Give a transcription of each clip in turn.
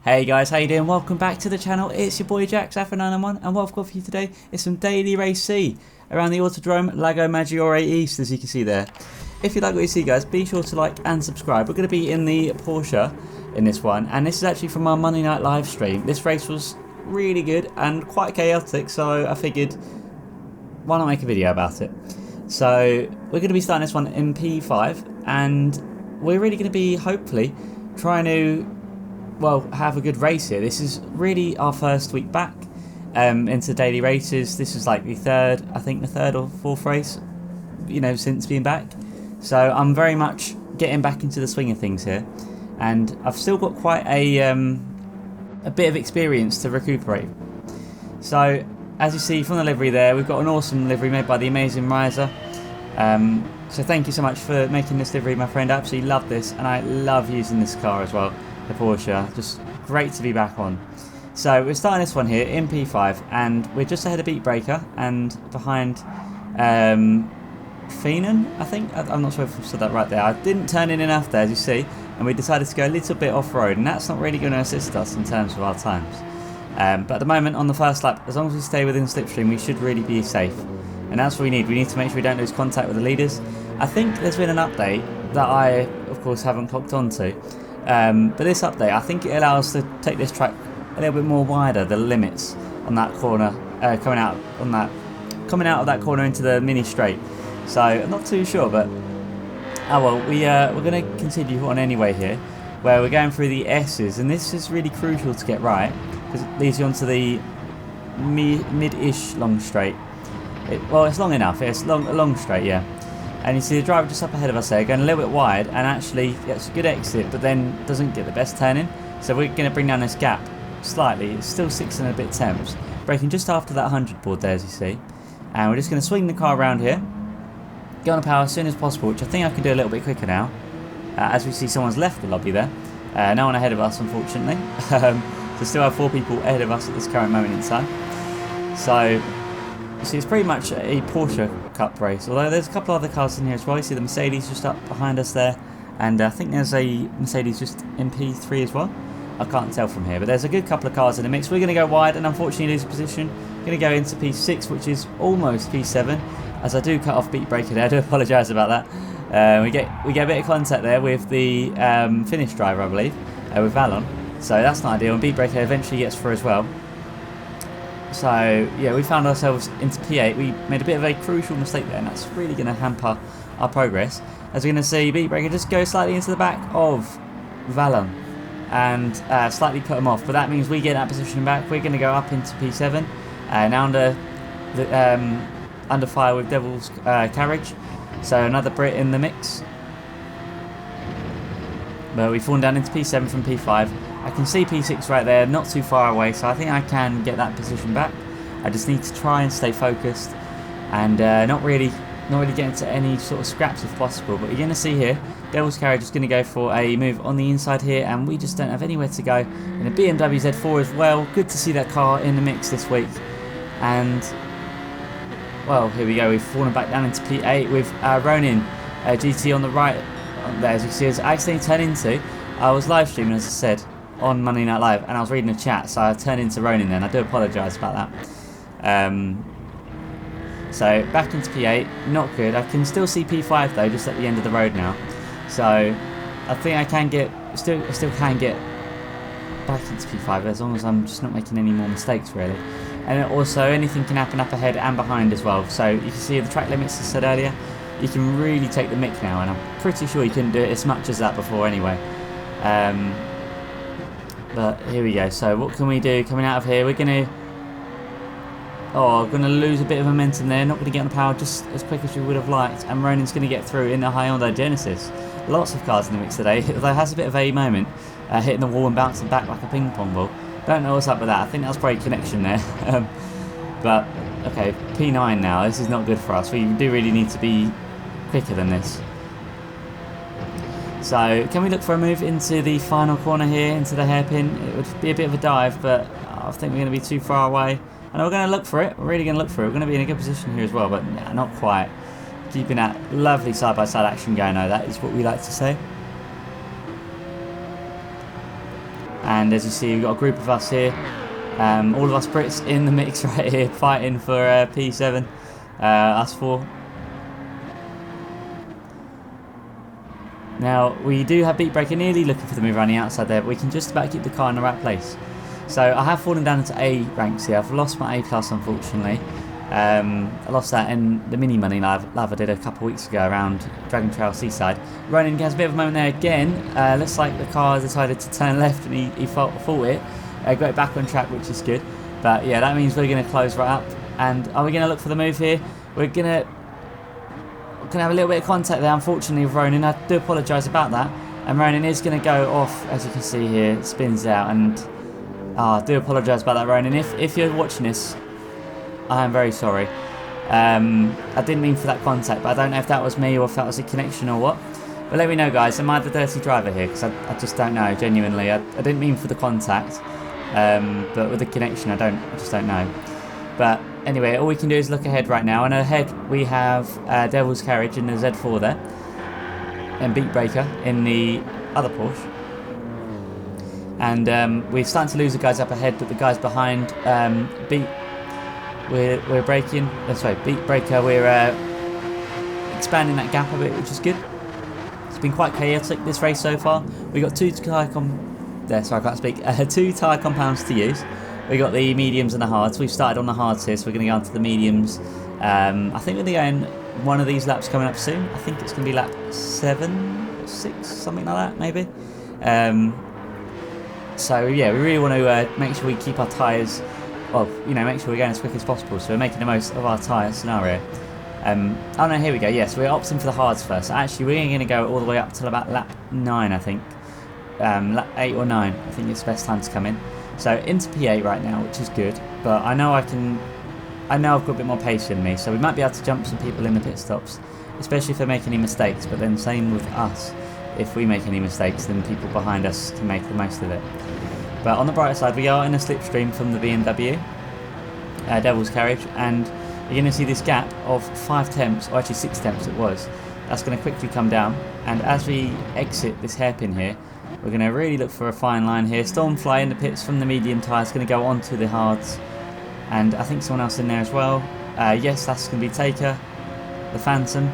Hey guys, how you doing? Welcome back to the channel. It's your boy Jax Afro991 and what I've got for you today is some daily race C around the Autodrome Lago Maggiore East, as you can see there. If you like what you see guys, be sure to like and subscribe. We're going to be in the Porsche in this one, and this is actually from our Monday Night Livestream. This race was really good and quite chaotic, so I figured why not make a video about it. So we're going to be starting this one in P5 and we're really going to be hopefully trying to have a good race here. This is really our first week back into daily races. This is like the third or fourth race, you know, since being back. So I'm very much getting back into the swing of things here, and I've still got quite a bit of experience to recuperate. So as you see from the livery there, we've got an awesome livery made by the amazing Riser. So thank you so much for making this livery, my friend. I absolutely love this, and I love using this car as well. The Porsche, just great to be back on. So we're starting this one here in P5 and we're just ahead of Beat Breaker and behind Feenan, I think. I'm not sure if I said that right there. I didn't turn in enough there, as you see, and we decided to go a little bit off-road, and that's not really going to assist us in terms of our times. But at the moment on the first lap, as long as we stay within slipstream, we should really be safe, and that's what we need. We need to make sure we don't lose contact with the leaders. I think there's been an update that I of course haven't clocked onto. But this update, I think it allows us to take this track a little bit more wider, the limits on that corner, coming out of that corner into the mini straight. So I'm not too sure, but we're going to continue on anyway here, where we're going through the S's, and this is really crucial to get right because it leads you onto the mid-ish long straight. It's long enough. It's a long straight, yeah. And you see the driver just up ahead of us there, going a little bit wide, and actually gets a good exit, but then doesn't get the best turn in. So we're going to bring down this gap slightly. It's still 6 and a bit temps, braking just after that 100 board there, as you see. And we're just going to swing the car around here, get on the power as soon as possible, which I think I can do a little bit quicker now. As we see, someone's left the lobby there. No one ahead of us, unfortunately. So still have 4 people ahead of us at this current moment in time. So you see, it's pretty much a Porsche Cup race, although there's a couple other cars in here as well. You see the Mercedes just up behind us there, and I think there's a Mercedes just in P3 as well. I can't tell from here, but there's a good couple of cars in the mix. We're going to go wide and unfortunately lose position. We're going to go into P6, which is almost P7, as I do cut off Beat Breaker there. I do apologise about that. We get a bit of contact there with the Finnish driver, I believe, with Valon. So that's not ideal, and Beat Breaker eventually gets through as well. So yeah, we found ourselves into P8. We made a bit of a crucial mistake there, and that's really going to hamper our progress. As we're going to see Beat Breaker just go slightly into the back of Valon and slightly put him off. But that means we get that position back. We're going to go up into P7, now under fire with Devil's Carriage. So another Brit in the mix. But we've fallen down into P7 from P5. I can see P6 right there, not too far away, so I think I can get that position back. I just need to try and stay focused and not really get into any sort of scraps if possible. But you're going to see here, Devil's Carriage is going to go for a move on the inside here, and we just don't have anywhere to go. And a BMW Z4 as well. Good to see that car in the mix this week. And well, here we go. We've fallen back down into P8 with Ronin GT on the right there, as you see, as I accidentally turned into. I was live streaming, as I said, on Monday Night Live, and I was reading the chat, so I turned into Ronin then. I do apologise about that. So back into P8, not good. I can still see P5 though, just at the end of the road now. So I think I can still can get back into P5 as long as I'm just not making any more mistakes really. And also anything can happen up ahead and behind as well. So you can see the track limits, as I said earlier. You can really take the mick now, and I'm pretty sure you couldn't do it as much as that before anyway. But here we go. So what can we do coming out of here? We're going to lose a bit of momentum there. Not going to get on the power just as quick as we would have liked. And Ronin's going to get through in the Hyundai Genesis. Lots of cars in the mix today. Although it has a bit of a moment, hitting the wall and bouncing back like a ping pong ball. Don't know what's up with that. I think that was probably connection there. But okay, P9 now. This is not good for us. We do really need to be quicker than this. So can we look for a move into the final corner here, into the hairpin? It would be a bit of a dive, but I think we're going to be too far away. And we're going to look for it. We're really going to look for it. We're going to be in a good position here as well, but nah, not quite. Keeping that lovely side-by-side action going, though. That is what we like to say. And as you see, we've got a group of us here. All of us Brits in the mix right here, fighting for P7. Us four. Now, we do have Beat Breaker nearly looking for the move around the outside there, but we can just about keep the car in the right place. So I have fallen down into A ranks here. I've lost my A class, unfortunately. I lost that in the mini money lab I did a couple of weeks ago around Dragon Trail Seaside. Ronan has a bit of a moment there again. Looks like the car decided to turn left and he fought it. Got it back on track, which is good. But yeah, that means we're going to close right up. And are we going to look for the move here? We're going to have a little bit of contact there, unfortunately, with Ronan. I do apologise about that. And Ronan is going to go off, as you can see here, it spins out. And I do apologise about that, Ronan. If you're watching this, I am very sorry. I didn't mean for that contact, but I don't know if that was me or if that was a connection or what. But let me know, guys. Am I the dirty driver here? Because I just don't know, genuinely. I didn't mean for the contact, but with the connection, I just don't know. But anyway, all we can do is look ahead right now. And ahead we have Devil's Carriage in the Z4 there, and Beat Breaker in the other Porsche. And we're starting to lose the guys up ahead, but the guys behind we're braking. Sorry, Beat Breaker. We're expanding that gap a bit, which is good. It's been quite chaotic this race so far. We got two tyre compounds to use. We got the mediums and the hards. We've started on the hards here, so we're going to go on to the mediums. I think we're going to go in one of these laps coming up soon. I think it's going to be lap 7, 6, something like that, maybe. So yeah, we really want to make sure we keep our tyres. Well, make sure we're going as quick as possible. So we're making the most of our tyre scenario. Oh no, here we go. Yes, we're opting for the hards first. Actually, we're going to go all the way up till about lap 9, I think. Lap 8 or 9, I think it's the best time to come in. So into P8 right now, which is good. But I know I've got a bit more pace in me, so we might be able to jump some people in the pit stops, especially if they make any mistakes. But then same with us. If we make any mistakes, then people behind us can make the most of it. But on the brighter side, we are in a slipstream from the BMW, Devil's Carriage, and you're going to see this gap of 5 tenths, or actually 6 tenths it was. That's going to quickly come down, and as we exit this hairpin here, we're going to really look for a fine line here. Stormfly in the pits from the medium tyre is going to go onto the hards, and I think someone else in there as well. Yes, that's going to be Taker, the Phantom.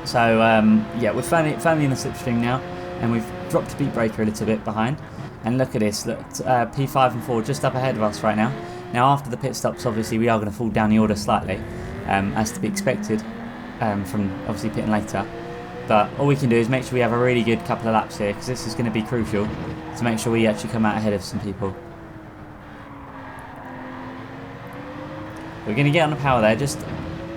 So yeah, we're firmly in the slipstream now, and we've dropped Beat Breaker a little bit behind. And look at this, look, P5 and 4 just up ahead of us right now. Now after the pit stops, obviously we are going to fall down the order slightly, as to be expected from obviously pitting later. But all we can do is make sure we have a really good couple of laps here, because this is going to be crucial to make sure we actually come out ahead of some people. We're going to get on the power there, just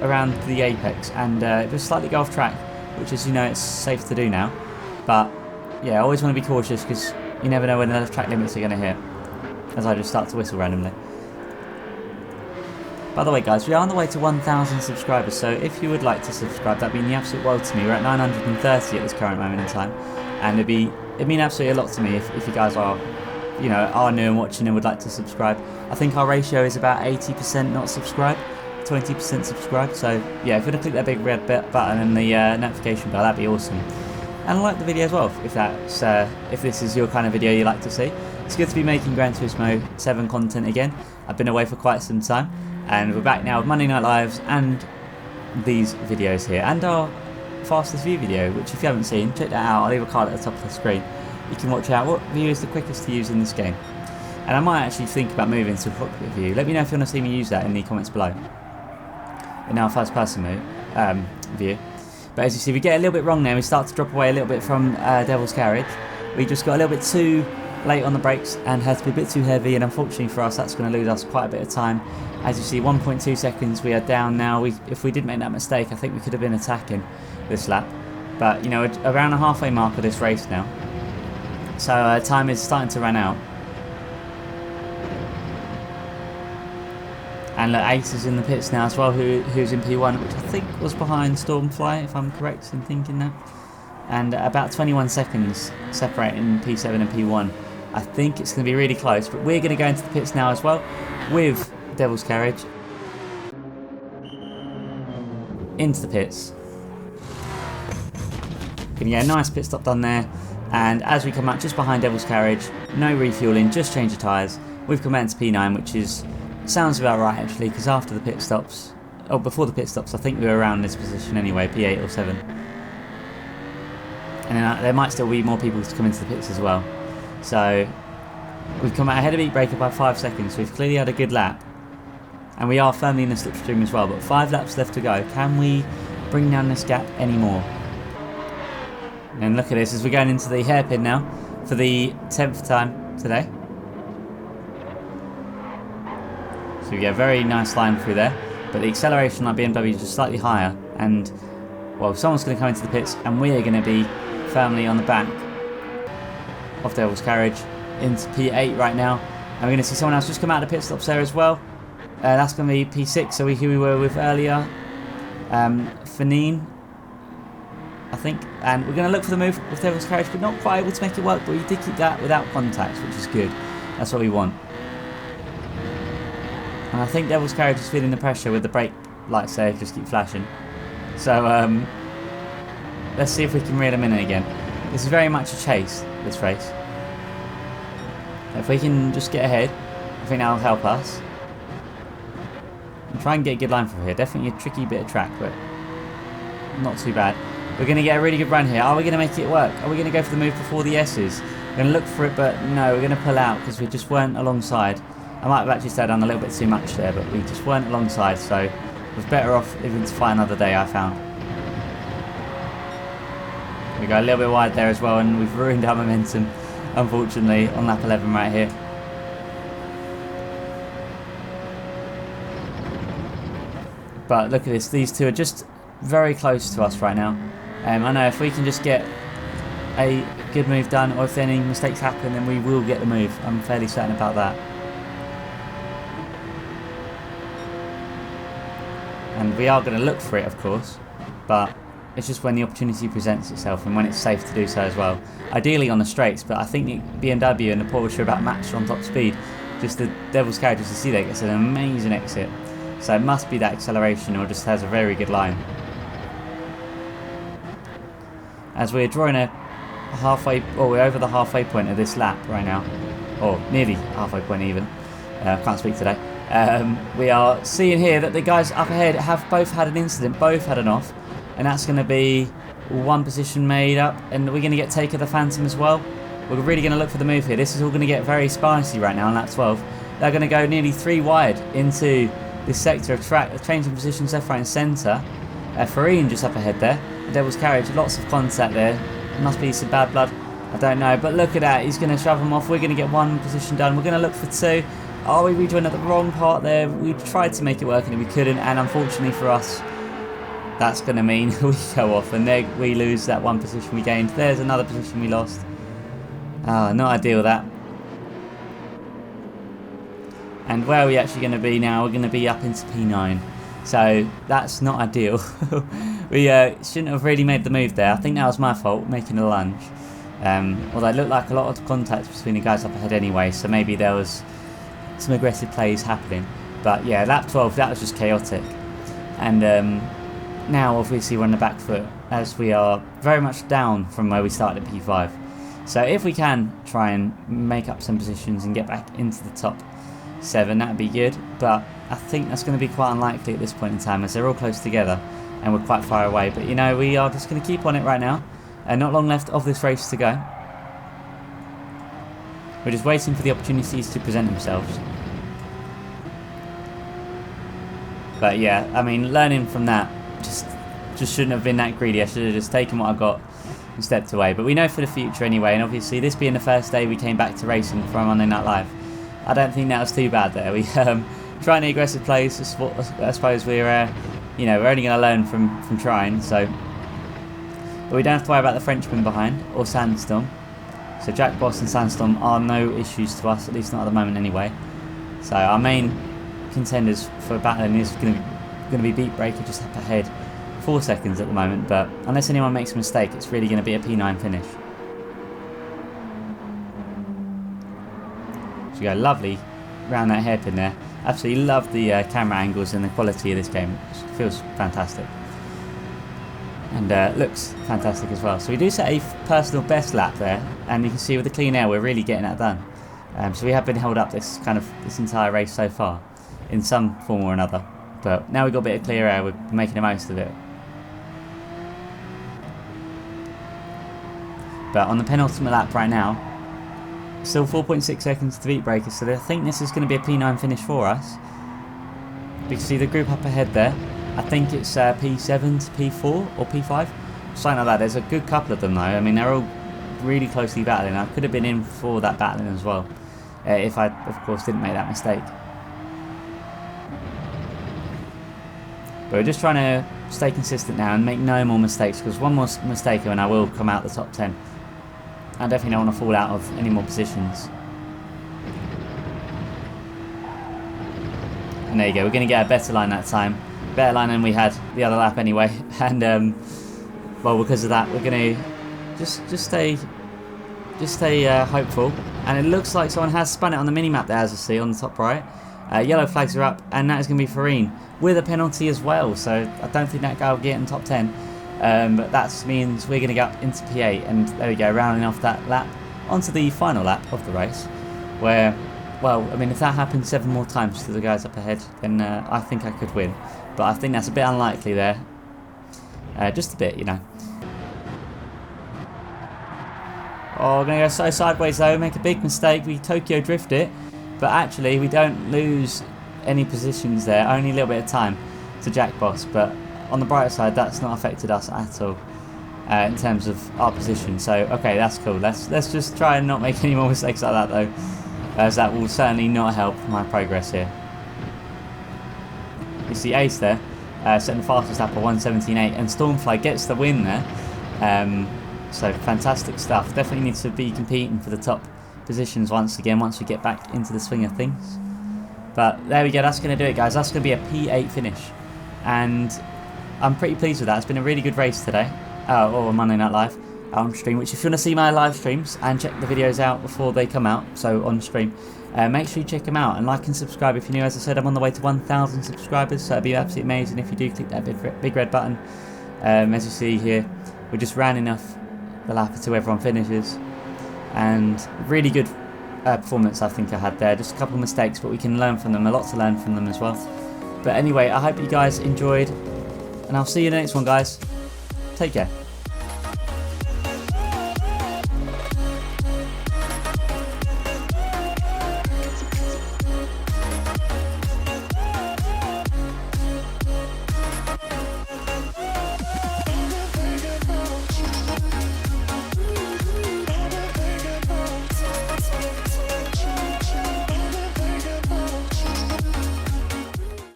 around the apex, and just slightly go off track, which is, it's safe to do now. But yeah, I always want to be cautious, because you never know when the track limits are going to hit, as I just start to whistle randomly. By the way, guys, we are on the way to 1,000 subscribers, so if you would like to subscribe, that'd mean the absolute world to me. We're at 930 at this current moment in time, and it'd mean absolutely a lot to me if you guys are new and watching and would like to subscribe. I think our ratio is about 80% not subscribed, 20% subscribed. So yeah, if you want to click that big red button and the notification bell, that'd be awesome. And like the video as well, if this is your kind of video you like to see. It's good to be making Gran Turismo 7 content again. I've been away for quite some time, and we're back now with Monday Night Lives and these videos here, and our fastest view video, which if you haven't seen, check that out. I'll leave a card at the top of the screen. You can watch out what view is the quickest to use in this game. And I might actually think about moving to a cockpit view. Let me know if you want to see me use that in the comments below. In our first person view. But as you see, we get a little bit wrong there. We start to drop away a little bit from Devil's Carriage. We just got a little bit too late on the brakes and had to be a bit too heavy, and unfortunately for us, that's going to lose us quite a bit of time. As you see, 1.2 seconds we are down now. If we didn't make that mistake, I think we could have been attacking this lap. But around the halfway mark of this race now, so time is starting to run out. And look, Ace is in the pits now as well, who's in P1, which I think was behind Stormfly, if I'm correct in thinking that. And about 21 seconds separating P7 and P1. I think it's going to be really close, but we're going to go into the pits now as well with Devil's Carriage. Into the pits. Going to get a nice pit stop done there. And as we come out just behind Devil's Carriage, no refueling, just change the tyres. We've come out into P9, which sounds about right actually, because after the pit stops, or before the pit stops, I think we were around this position anyway, P8 or 7. And then there might still be more people to come into the pits as well. So we've come out ahead of Heat Breaker by 5 seconds. We've clearly had a good lap. And we are firmly in the slipstream as well, but 5 laps left to go. Can we bring down this gap anymore? And look at this as we're going into the hairpin now for the 10th time today. So we get a very nice line through there, but the acceleration on our BMW is just slightly higher, and well, someone's going to come into the pits and we are going to be firmly on the back of Devil's Carriage into P8 right now, and we're going to see someone else just come out of the pit stops there as well. That's going to be P6, so who we were with earlier, Fanine, I think, and we're going to look for the move with Devil's Carriage, but not quite able to make it work, but we did keep that without contact, which is good. That's what we want. And I think Devil's Carriage is feeling the pressure with the brake lights there, just keep flashing. So let's see if we can reel them in again. This is very much a chase, this race. If we can just get ahead, I think that'll help us. And try and get a good line from here. Definitely a tricky bit of track, but not too bad. We're going to get a really good run here. Are we going to make it work? Are we going to go for the move before the S's? We're going to look for it, but no, we're going to pull out because we just weren't alongside. I might have actually slowed down a little bit too much there, but we just weren't alongside, so it was better off even to fight another day, I found. We go a little bit wide there as well, and we've ruined our momentum, unfortunately, on lap 11 right here. But look at this, these two are just very close to us right now. I know if we can just get a good move done, or if any mistakes happen, then we will get the move. I'm fairly certain about that. And we are going to look for it, of course, but it's just when the opportunity presents itself and when it's safe to do so as well. Ideally on the straights, but I think the BMW and the Porsche are about matched on top speed. Just the Devil's Carriage, as you see there, gets an amazing exit. So it must be that acceleration, or just has a very good line. As we're drawing a halfway, or we're over the halfway point of this lap right now, or nearly halfway point even. Can't speak today. We are seeing here that the guys up ahead have both had an incident, both had an off, and that's going to be one position made up, and we're going to get take of the Phantom as well. We're really going to look for the move here. This is all going to get very spicy right now on lap 12. They're going to go nearly 3 wide into this sector of track, changing positions left, right and centre. Farine just up ahead there. The Devil's Carriage, lots of contact there. Must be some bad blood, I don't know, but look at that, he's going to shove them off. We're going to get one position done, we're going to look for 2. Oh, we rejoined at the wrong part there. We tried to make it work and we couldn't, and unfortunately for us, that's going to mean we go off and there we lose that one position we gained. There's another position we lost. Oh, not ideal that. And where are we actually going to be now? We're going to be up into P9. So that's not ideal. We shouldn't have really made the move there. I think that was my fault, making a lunge. Although it looked like a lot of contact between the guys up ahead anyway, so maybe there was some aggressive plays happening. But yeah, lap 12, that was just chaotic. And now obviously we're on the back foot, as we are very much down from where we started at P5. So if we can try and make up some positions and get back into the top 7, that would be good. But I think that's going to be quite unlikely at this point in time, as they're all close together and we're quite far away. But you know, we are just going to keep on it right now, and not long left of this race to go. We're just waiting for the opportunities to present themselves. But yeah, I mean, learning from that, just shouldn't have been that greedy. I should have just taken what I got and stepped away. But we know for the future anyway, and obviously this being the first day we came back to racing from Monday Night Live, I don't think that was too bad there. We trying the aggressive plays. I suppose we're you know, we're only going to learn from trying. So, but we don't have to worry about the Frenchman behind or Sandstorm. So Jack Boss and Sandstorm are no issues to us, at least not at the moment anyway. So our main contenders for battling is going to be Beat Breaker just up ahead, 4 seconds at the moment. But unless anyone makes a mistake, it's really going to be a P9 finish. So you go lovely round that hairpin there. Absolutely love the camera angles and the quality of this game. It feels fantastic. and looks fantastic as well. So we do set a personal best lap there, and you can see with the clean air we're really getting that done. So we have been held up this entire race so far in some form or another, but now we've got a bit of clear air, we're making the most of it. But on the penultimate lap right now, still 4.6 seconds to beat Breakers, so I think this is going to be a P9 finish for us. You can see the group up ahead there. I think it's P7 to P4 or P5, something like that. There's a good couple of them though. I mean, they're all really closely battling. I could have been in for that battling as well, if I, of course, didn't make that mistake. But we're just trying to stay consistent now and make no more mistakes, because one more mistake and I will come out the top 10. I definitely don't want to fall out of any more positions. And there you go, we're going to get a better line that time. Better line than we had the other lap anyway. And well, because of that, we're going to just stay hopeful. And it looks like someone has spun it on the mini-map there, as you see on the top right. Yellow flags are up, and that is going to be Farine with a penalty as well. So I don't think that guy will get in top 10. But that means we're going to go up into P8, and there we go, rounding off that lap onto the final lap of the race, where, well, I mean, if that happens 7 more times to the guys up ahead, then I think I could win. But I think that's a bit unlikely there, just a bit, you know. Oh, we're going to go so sideways though, make a big mistake, we Tokyo drift it, but actually we don't lose any positions there, only a little bit of time to Jack Boss, but on the brighter side, that's not affected us at all in terms of our position. So, okay, that's cool. Let's just try and not make any more mistakes like that, though, as that will certainly not help my progress here. You see Ace there, setting the fastest lap of 1:17.8, and Stormfly gets the win there. So, fantastic stuff. Definitely need to be competing for the top positions once again, once we get back into the swing of things. But there we go, that's going to do it, guys. That's going to be a P8 finish. And I'm pretty pleased with that. It's been a really good race today, or Monday Night Live on stream, which if you want to see my live streams and check the videos out before they come out, so on stream, make sure you check them out and like and subscribe if you're new. As I said, I'm on the way to 1,000 subscribers, so it'd be absolutely amazing if you do click that big red button. As you see here, we're just rounding off the lap until everyone finishes, and really good performance I think I had there. Just a couple of mistakes, but we can learn from them, a lot to learn from them as well. But anyway, I hope you guys enjoyed, and I'll see you in the next one, guys. Take care.